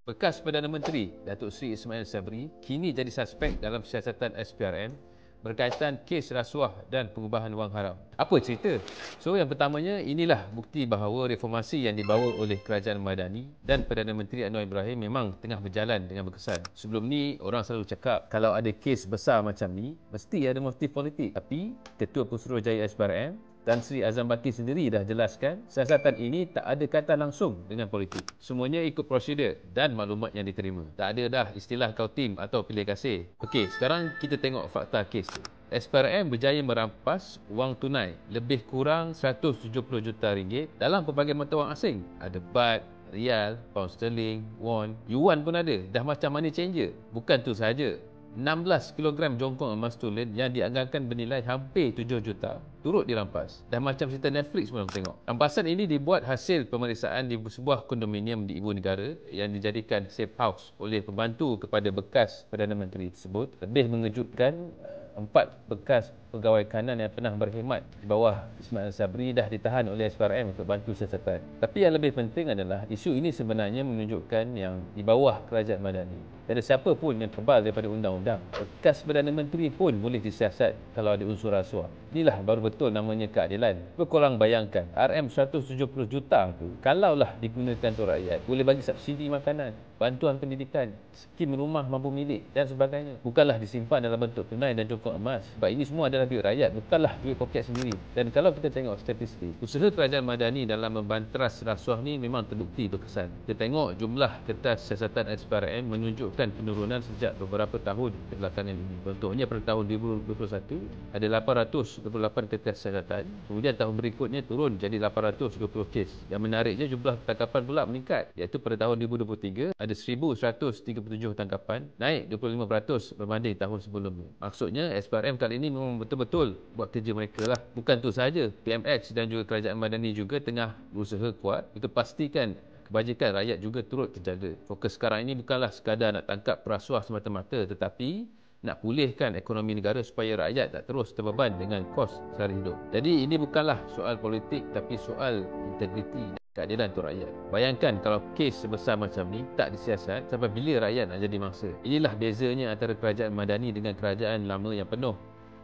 Bekas Perdana Menteri Datuk Seri Ismail Sabri kini jadi suspek dalam siasatan SPRM berkaitan kes rasuah dan pengubahan wang haram. Apa cerita? So yang pertamanya, inilah bukti bahawa reformasi yang dibawa oleh Kerajaan Madani dan Perdana Menteri Anwar Ibrahim memang tengah berjalan dengan berkesan. Sebelum ni orang selalu cakap kalau ada kes besar macam ni mesti ada motif politik. Tapi Ketua Pesuruhjaya SPRM Tan Sri Azam Baki sendiri dah jelaskan siasatan ini tak ada kaitan langsung dengan politik. Semuanya ikut prosedur dan maklumat yang diterima. Tak ada dah istilah kau tim atau pilih kasih. Okey, sekarang kita tengok fakta kes tu. SPRM berjaya merampas wang tunai lebih kurang 170 juta ringgit dalam pelbagai mata wang asing. Ada baht, rial, pound sterling, won, yuan pun ada. Dah macam money changer. Bukan tu sahaja, 16 kilogram jongkong emas tulen yang dianggarkan bernilai hampir 7 juta turut dirampas. Dah macam cerita Netflix pun aku tengok. Rampasan ini dibuat hasil pemeriksaan di sebuah kondominium di Ibu Negara yang dijadikan safe house oleh pembantu kepada bekas Perdana Menteri tersebut. Lebih mengejutkan, 4 bekas pegawai kanan yang pernah berkhidmat di bawah Ismail Sabri dah ditahan oleh SPRM untuk bantu siasatan. Tapi yang lebih penting adalah isu ini sebenarnya menunjukkan yang di bawah Kerajaan Madani tiada siapa pun yang kebal daripada undang-undang. Bekas Perdana Menteri pun boleh disiasat kalau ada unsur rasuah. Inilah baru betul namanya keadilan. Cuba korang bayangkan, RM170 juta tu kalaulah digunakan untuk rakyat, boleh bagi subsidi makanan, bantuan pendidikan, skim rumah mampu milik dan sebagainya. Bukanlah disimpan dalam bentuk tunai dan jongkok emas. Sebab ini semua adalah duit rakyat, bukanlah duit poket sendiri. Dan kalau kita tengok statistik, usaha Kerajaan Madani dalam membantras rasuah ni memang terbukti berkesan. Kita tengok jumlah kertas siasatan SPRM menunjukkan penurunan sejak beberapa tahun kebelakangan ini. Contohnya pada tahun 2021 ada 828 kertas siasatan, kemudian tahun berikutnya turun jadi 820 kes. Yang menariknya jumlah tangkapan pula meningkat, iaitu pada tahun 2023 ada 1137 tangkapan, naik 25% berbanding tahun sebelumnya. Maksudnya SPRM kali ini memang betul-betul buat kerja mereka lah. Bukan tu sahaja, PMX dan juga Kerajaan Madani juga tengah berusaha kuat untuk pastikan kebajikan rakyat juga turut terjaga. Fokus sekarang ini bukanlah sekadar nak tangkap perasuah semata-mata, tetapi nak pulihkan ekonomi negara supaya rakyat tak terus terbeban dengan kos sehari hidup. Jadi ini bukanlah soal politik, tapi soal integriti dan keadilan untuk rakyat. Bayangkan kalau kes sebesar macam ni tak disiasat, sampai bila rakyat nak jadi mangsa? Inilah bezanya antara Kerajaan Madani dengan kerajaan lama yang penuh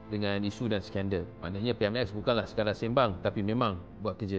dengan isu dan skandal. Maknanya PMX bukanlah sekadar sembang, tapi memang buat kerja.